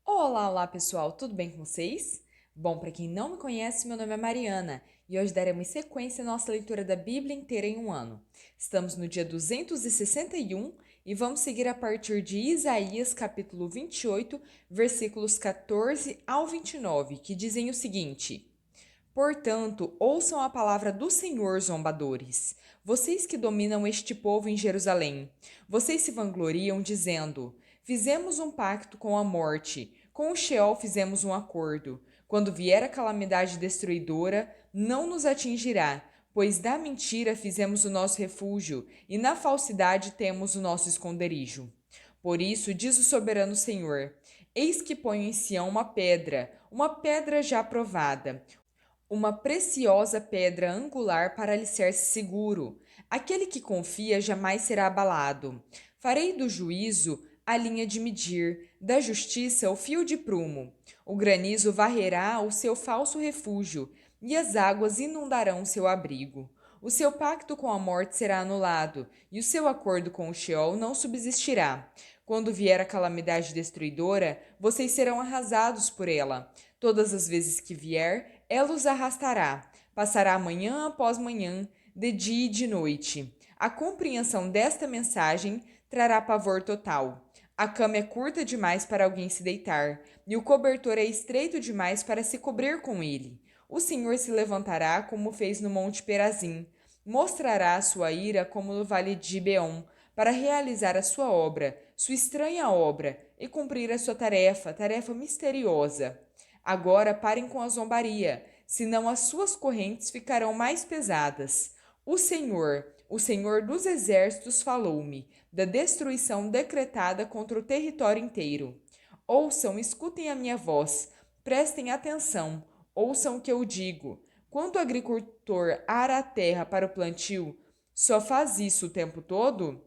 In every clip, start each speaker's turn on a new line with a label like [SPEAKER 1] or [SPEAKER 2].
[SPEAKER 1] Olá, pessoal, tudo bem com vocês? Bom, para quem não me conhece, meu nome é Mariana e hoje daremos sequência à nossa leitura da Bíblia inteira em um ano. Estamos no dia 261 e vamos seguir a partir de Isaías, capítulo 28, versículos 14 ao 29, que dizem o seguinte: Portanto, ouçam a palavra do Senhor, zombadores, vocês que dominam este povo em Jerusalém. Vocês se vangloriam, dizendo: Fizemos um pacto com a morte, com o Sheol fizemos um acordo. Quando vier a calamidade destruidora, não nos atingirá, pois da mentira fizemos o nosso refúgio, e na falsidade temos o nosso esconderijo. Por isso, diz o soberano Senhor: Eis que ponho em Sião uma pedra já provada, uma preciosa pedra angular para alicerce seguro. Aquele que confia jamais será abalado. Farei do juízo a linha de medir, da justiça o fio de prumo. O granizo varrerá o seu falso refúgio, e as águas inundarão seu abrigo. O seu pacto com a morte será anulado, e o seu acordo com o Sheol não subsistirá. Quando vier a calamidade destruidora, vocês serão arrasados por ela. Todas as vezes que vier, ela os arrastará. Passará manhã após manhã, de dia e de noite. A compreensão desta mensagem trará pavor total. A cama é curta demais para alguém se deitar, e o cobertor é estreito demais para se cobrir com ele. O Senhor se levantará como fez no Monte Perazim, mostrará a sua ira como no vale de Gibeon, para realizar a sua obra, sua estranha obra, e cumprir a sua tarefa misteriosa. Agora parem com a zombaria, senão as suas correntes ficarão mais pesadas. O Senhor dos exércitos, falou-me da destruição decretada contra o território inteiro. Ouçam, escutem a minha voz, prestem atenção, ouçam o que eu digo. Quando o agricultor ara a terra para o plantio, só faz isso o tempo todo?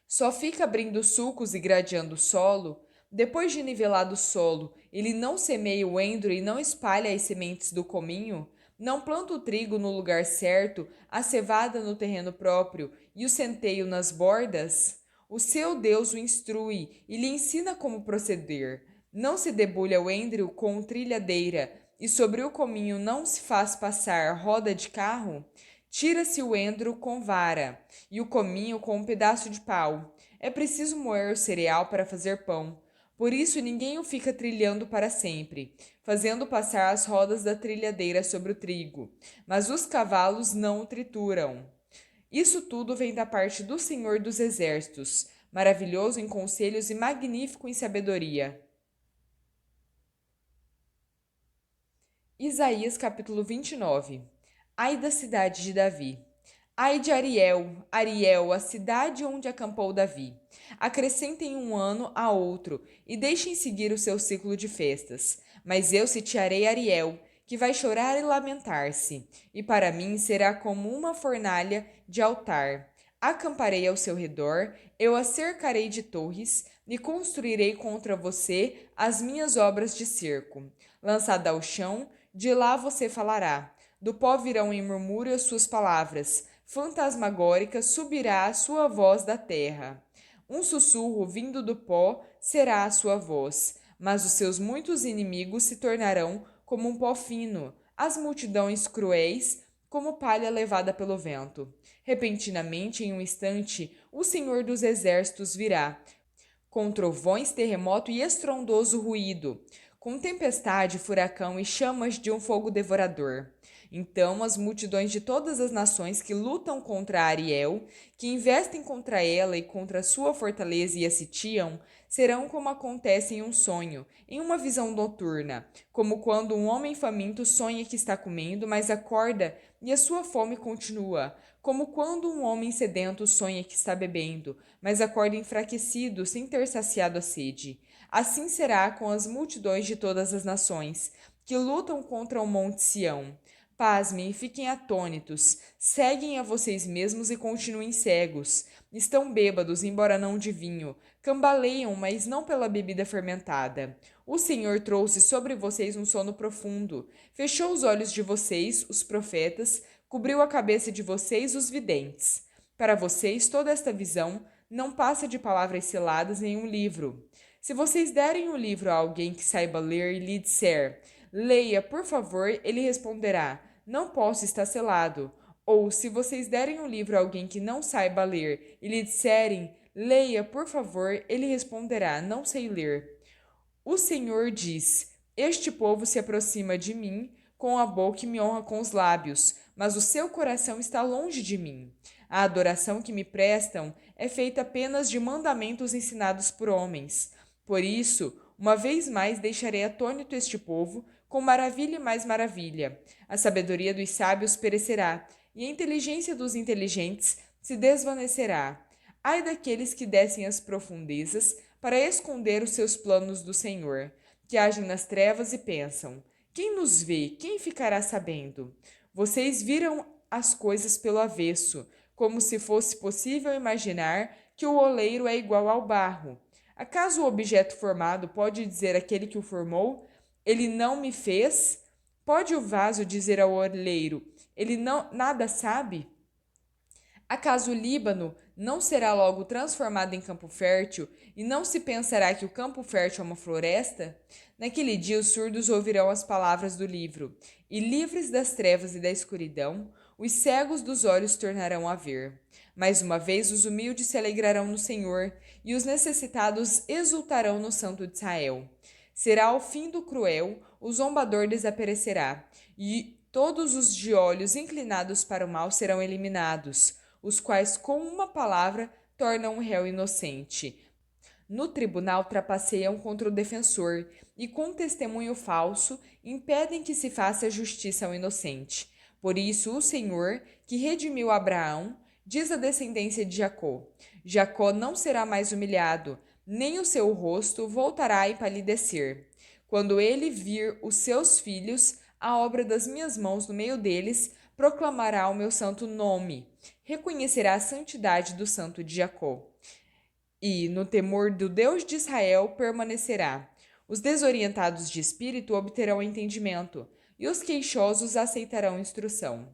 [SPEAKER 1] Só fica abrindo sulcos e gradeando o solo? Depois de nivelado o solo, ele não semeia o endro e não espalha as sementes do cominho? Não planta o trigo no lugar certo, a cevada no terreno próprio e o centeio nas bordas? O seu Deus o instrui e lhe ensina como proceder. Não se debulha o endro com trilhadeira, e sobre o cominho não se faz passar roda de carro? Tira-se o endro com vara, e o cominho com um pedaço de pau. É preciso moer o cereal para fazer pão. Por isso ninguém o fica trilhando para sempre, fazendo passar as rodas da trilhadeira sobre o trigo. Mas os cavalos não o trituram. Isso tudo vem da parte do Senhor dos Exércitos, maravilhoso em conselhos e magnífico em sabedoria. Isaías capítulo 29. Ai da cidade de Davi! Ai de Ariel, Ariel, a cidade onde acampou Davi! Acrescentem um ano a outro e deixem seguir o seu ciclo de festas. Mas eu sitiarei Ariel, que vai chorar e lamentar-se, e para mim será como uma fornalha de altar. Acamparei ao seu redor, eu a cercarei de torres, e construirei contra você as minhas obras de cerco. Lançada ao chão, de lá você falará. Do pó virão em murmúrio as suas palavras. Fantasmagórica subirá a sua voz da terra. Um sussurro vindo do pó será a sua voz, mas os seus muitos inimigos se tornarão como um pó fino, as multidões cruéis como palha levada pelo vento. Repentinamente, em um instante, o Senhor dos Exércitos virá, com trovões, terremoto e estrondoso ruído, com tempestade, furacão e chamas de um fogo devorador. Então as multidões de todas as nações que lutam contra Ariel, que investem contra ela e contra sua fortaleza e a sitiam, serão como acontece em um sonho, em uma visão noturna, como quando um homem faminto sonha que está comendo, mas acorda e a sua fome continua, como quando um homem sedento sonha que está bebendo, mas acorda enfraquecido sem ter saciado a sede. Assim será com as multidões de todas as nações, que lutam contra o monte Sião. Pasmem e fiquem atônitos, seguem a vocês mesmos e continuem cegos. Estão bêbados, embora não de vinho, cambaleiam, mas não pela bebida fermentada. O Senhor trouxe sobre vocês um sono profundo, fechou os olhos de vocês, os profetas, cobriu a cabeça de vocês, os videntes. Para vocês, toda esta visão não passa de palavras seladas em um livro. Se vocês derem o livro a alguém que saiba ler e lhe disser, leia, por favor, ele responderá, não posso, está selado. Ou se vocês derem o livro a alguém que não saiba ler e lhe disserem, leia, por favor, ele responderá, não sei ler. O Senhor diz: Este povo se aproxima de mim com a boca e me honra com os lábios, mas o seu coração está longe de mim. A adoração que me prestam é feita apenas de mandamentos ensinados por homens. Por isso, uma vez mais deixarei atônito este povo, com maravilha e mais maravilha. A sabedoria dos sábios perecerá, e a inteligência dos inteligentes se desvanecerá. Ai daqueles que descem às profundezas para esconder os seus planos do Senhor, que agem nas trevas e pensam: quem nos vê? Quem ficará sabendo? Vocês viram as coisas pelo avesso, como se fosse possível imaginar que o oleiro é igual ao barro. Acaso o objeto formado pode dizer àquele que o formou: ele não me fez? Pode o vaso dizer ao oleiro: ele não nada sabe? Acaso o Líbano não será logo transformado em campo fértil, e não se pensará que o campo fértil é uma floresta? Naquele dia os surdos ouvirão as palavras do livro, e livres das trevas e da escuridão, os cegos dos olhos tornarão a ver. Mais uma vez os humildes se alegrarão no Senhor, e os necessitados exultarão no Santo de Israel. Será o fim do cruel, o zombador desaparecerá, e todos os de olhos inclinados para o mal serão eliminados, os quais com uma palavra tornam o réu inocente. No tribunal trapaceiam contra o defensor e com testemunho falso impedem que se faça justiça ao inocente. Por isso o Senhor, que redimiu Abraão, diz à descendência de Jacó: Jacó não será mais humilhado, nem o seu rosto voltará a empalidecer. Quando ele vir os seus filhos, a obra das minhas mãos no meio deles, proclamará o meu santo nome, reconhecerá a santidade do santo de Jacó. E, no temor do Deus de Israel, permanecerá. Os desorientados de espírito obterão entendimento, e os queixosos aceitarão instrução.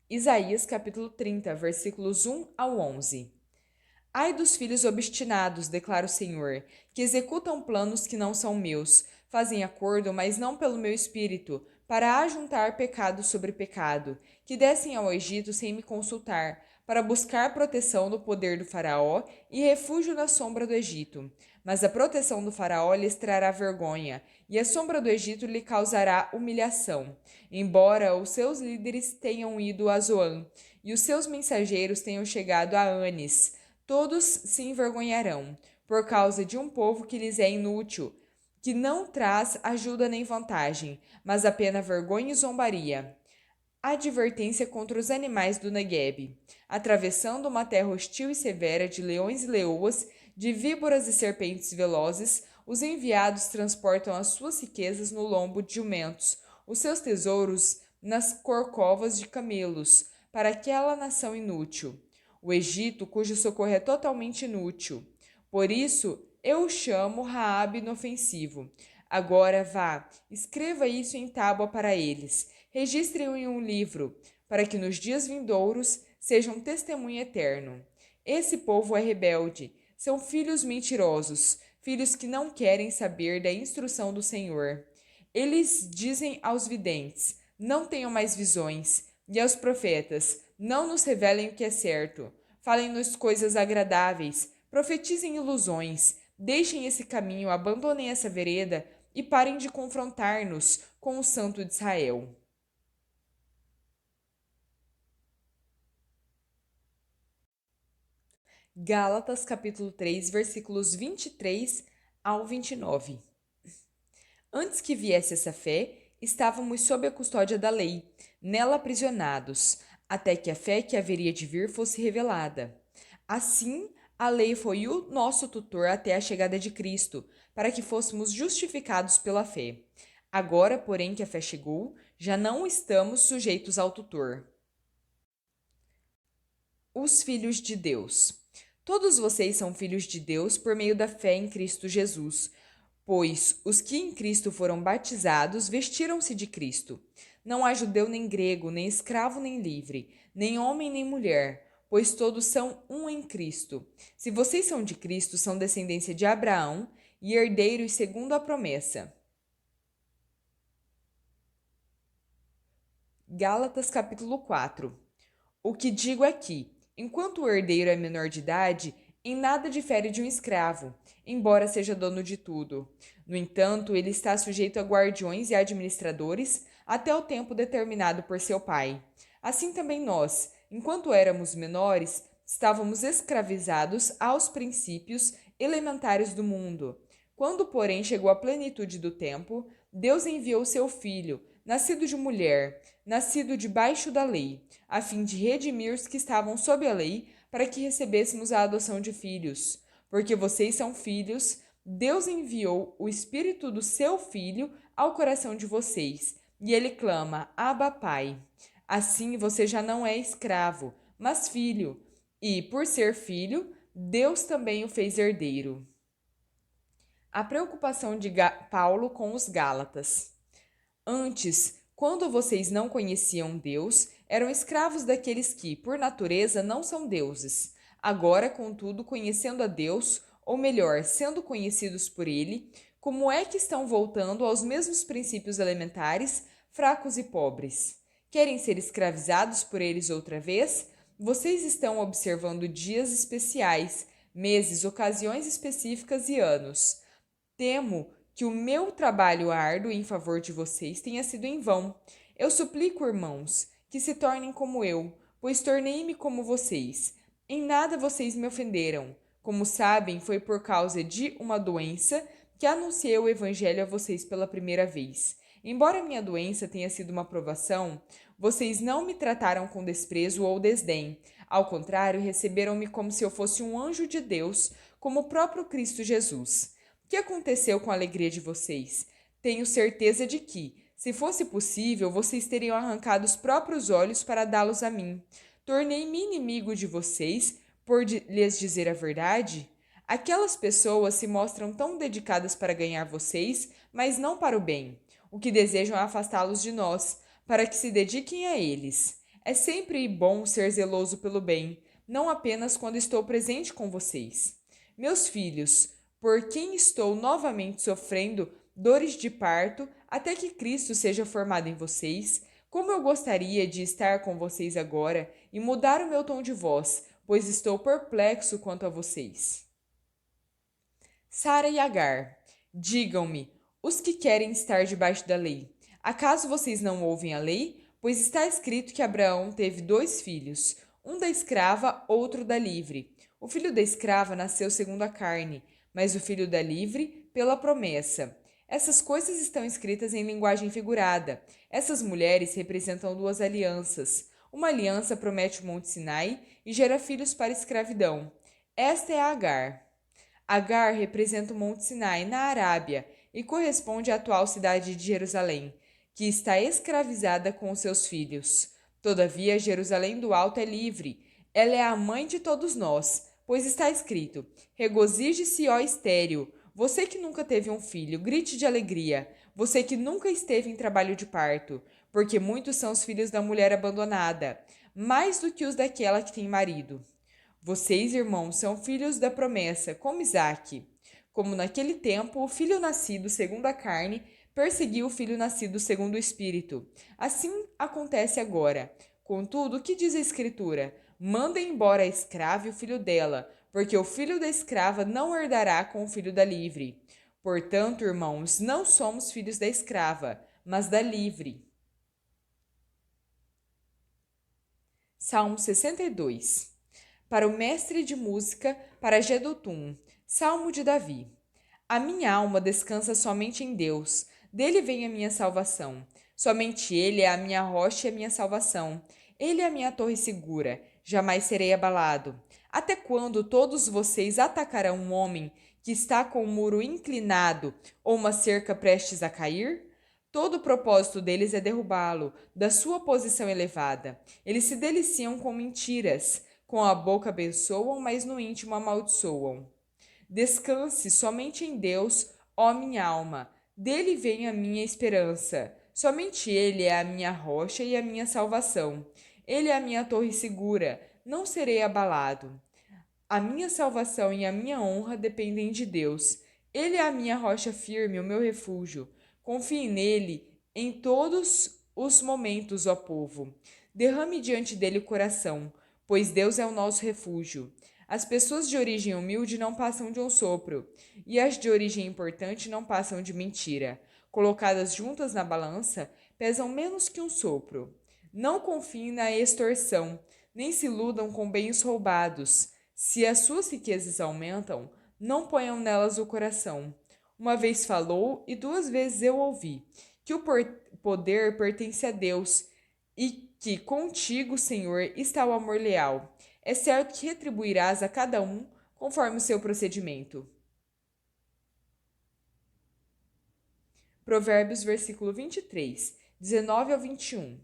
[SPEAKER 1] Isaías capítulo 30, versículos 1 ao 11. Ai dos filhos obstinados, declara o Senhor, que executam planos que não são meus, fazem acordo, mas não pelo meu espírito, para ajuntar pecado sobre pecado, que descem ao Egito sem me consultar, para buscar proteção no poder do faraó e refúgio na sombra do Egito. Mas a proteção do faraó lhes trará vergonha, e a sombra do Egito lhe causará humilhação. Embora os seus líderes tenham ido a Zoan, e os seus mensageiros tenham chegado a Anis, todos se envergonharão, por causa de um povo que lhes é inútil, que não traz ajuda nem vantagem, mas apenas vergonha e zombaria. Advertência contra os animais do Negueb. Atravessando uma terra hostil e severa de leões e leoas, de víboras e serpentes velozes, os enviados transportam as suas riquezas no lombo de jumentos, os seus tesouros nas corcovas de camelos, para aquela nação inútil. O Egito, cujo socorro é totalmente inútil. Por isso, eu o chamo Raabe inofensivo. Agora vá, escreva isso em tábua para eles, registre-o em um livro, para que nos dias vindouros seja um testemunho eterno. Esse povo é rebelde, são filhos mentirosos, filhos que não querem saber da instrução do Senhor. Eles dizem aos videntes: não tenham mais visões, e aos profetas: não nos revelem o que é certo. Falem-nos coisas agradáveis, profetizem ilusões, deixem esse caminho, abandonem essa vereda e parem de confrontar-nos com o Santo de Israel. Gálatas capítulo 3, versículos 23 ao 29. Antes que viesse essa fé, estávamos sob a custódia da lei, nela aprisionados, até que a fé que haveria de vir fosse revelada. Assim, a lei foi o nosso tutor até a chegada de Cristo, para que fôssemos justificados pela fé. Agora, porém, que a fé chegou, já não estamos sujeitos ao tutor. Os filhos de Deus. Todos vocês são filhos de Deus por meio da fé em Cristo Jesus, pois os que em Cristo foram batizados vestiram-se de Cristo. Não há judeu nem grego, nem escravo nem livre, nem homem nem mulher, pois todos são um em Cristo. Se vocês são de Cristo, são descendência de Abraão e herdeiros segundo a promessa. Gálatas capítulo 4. O que digo é que, enquanto o herdeiro é menor de idade, em nada difere de um escravo, embora seja dono de tudo. No entanto, ele está sujeito a guardiões e administradores até o tempo determinado por seu pai. Assim também nós, enquanto éramos menores, estávamos escravizados aos princípios elementares do mundo. Quando, porém, chegou a plenitude do tempo, Deus enviou seu Filho, nascido de mulher, nascido debaixo da lei, a fim de redimir os que estavam sob a lei, para que recebêssemos a adoção de filhos. Porque vocês são filhos, Deus enviou o Espírito do seu Filho ao coração de vocês, e ele clama: Abba, Pai. Assim você já não é escravo, mas filho, e, por ser filho, Deus também o fez herdeiro. A preocupação de Paulo com os Gálatas. Antes, quando vocês não conheciam Deus, eram escravos daqueles que, por natureza, não são deuses. Agora, contudo, conhecendo a Deus, ou melhor, sendo conhecidos por Ele, como é que estão voltando aos mesmos princípios elementares, fracos e pobres? Querem ser escravizados por eles outra vez? Vocês estão observando dias especiais, meses, ocasiões específicas e anos. Temo que o meu trabalho árduo em favor de vocês tenha sido em vão. Eu suplico, irmãos, que se tornem como eu, pois tornei-me como vocês. Em nada vocês me ofenderam. Como sabem, foi por causa de uma doença que anunciei o evangelho a vocês pela primeira vez. Embora minha doença tenha sido uma provação, vocês não me trataram com desprezo ou desdém. Ao contrário, receberam-me como se eu fosse um anjo de Deus, como o próprio Cristo Jesus. O que aconteceu com a alegria de vocês? Tenho certeza de que, se fosse possível, vocês teriam arrancado os próprios olhos para dá-los a mim. Tornei-me inimigo de vocês por lhes dizer a verdade? Aquelas pessoas se mostram tão dedicadas para ganhar vocês, mas não para o bem. O que desejam é afastá-los de nós, para que se dediquem a eles. É sempre bom ser zeloso pelo bem, não apenas quando estou presente com vocês. Meus filhos, por quem estou novamente sofrendo dores de parto até que Cristo seja formado em vocês, como eu gostaria de estar com vocês agora e mudar o meu tom de voz, pois estou perplexo quanto a vocês. Sara e Agar, digam-me, os que querem estar debaixo da lei, acaso vocês não ouvem a lei? Pois está escrito que Abraão teve 2 filhos, um da escrava, outro da livre. O filho da escrava nasceu segundo a carne, mas o filho da livre, pela promessa. Essas coisas estão escritas em linguagem figurada. Essas mulheres representam 2 alianças. Uma aliança promete o Monte Sinai e gera filhos para a escravidão. Esta é Agar. Agar representa o Monte Sinai, na Arábia, e corresponde à atual cidade de Jerusalém, que está escravizada com os seus filhos. Todavia, Jerusalém do Alto é livre. Ela é a mãe de todos nós, pois está escrito: regozije-se, ó estéril, você que nunca teve um filho, grite de alegria, você que nunca esteve em trabalho de parto, porque muitos são os filhos da mulher abandonada, mais do que os daquela que tem marido. Vocês, irmãos, são filhos da promessa, como Isaque. Como naquele tempo, o filho nascido segundo a carne perseguiu o filho nascido segundo o Espírito. Assim acontece agora. Contudo, o que diz a Escritura? Mandem embora a escrava e o filho dela, porque o filho da escrava não herdará com o filho da livre. Portanto, irmãos, não somos filhos da escrava, mas da livre. Salmo 62. Para o mestre de música, para Jedutum, Salmo de Davi. A minha alma descansa somente em Deus, dele vem a minha salvação. Somente ele é a minha rocha e a minha salvação. Ele é a minha torre segura, jamais serei abalado. Até quando todos vocês atacarão um homem que está com o muro inclinado ou uma cerca prestes a cair? Todo o propósito deles é derrubá-lo da sua posição elevada. Eles se deliciam com mentiras. Com a boca abençoam, mas no íntimo amaldiçoam. Descanse somente em Deus, ó minha alma. Dele vem a minha esperança. Somente ele é a minha rocha e a minha salvação. Ele é a minha torre segura. não serei abalado. A minha salvação e a minha honra dependem de Deus. Ele é a minha rocha firme, o meu refúgio. Confie nele em todos os momentos, ó povo. Derrame diante dele o coração, pois Deus é o nosso refúgio. As pessoas de origem humilde não passam de um sopro, e as de origem importante não passam de mentira. Colocadas juntas na balança, pesam menos que um sopro. Não confiem na extorsão, nem se iludam com bens roubados. Se as suas riquezas aumentam, não ponham nelas o coração. Uma vez falou e duas vezes eu ouvi, que o poder pertence a Deus e que contigo, Senhor, está o amor leal. É certo que retribuirás a cada um conforme o seu procedimento. Provérbios, versículo 23, 19 ao 21.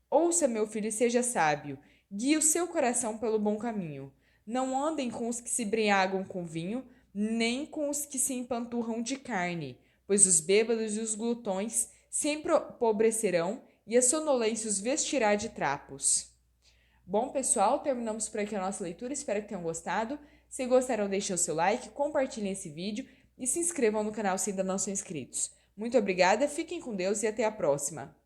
[SPEAKER 1] Ouça, meu filho, e seja sábio. Guie o seu coração pelo bom caminho. Não andem com os que se embriagam com vinho, nem com os que se empanturram de carne, pois os bêbados e os glutões se empobrecerão e a sonolência os vestirá de trapos. Bom, pessoal, terminamos por aqui a nossa leitura. Espero que tenham gostado. Se gostaram, deixem o seu like, compartilhem esse vídeo e se inscrevam no canal se ainda não são inscritos. Muito obrigada, fiquem com Deus e até a próxima!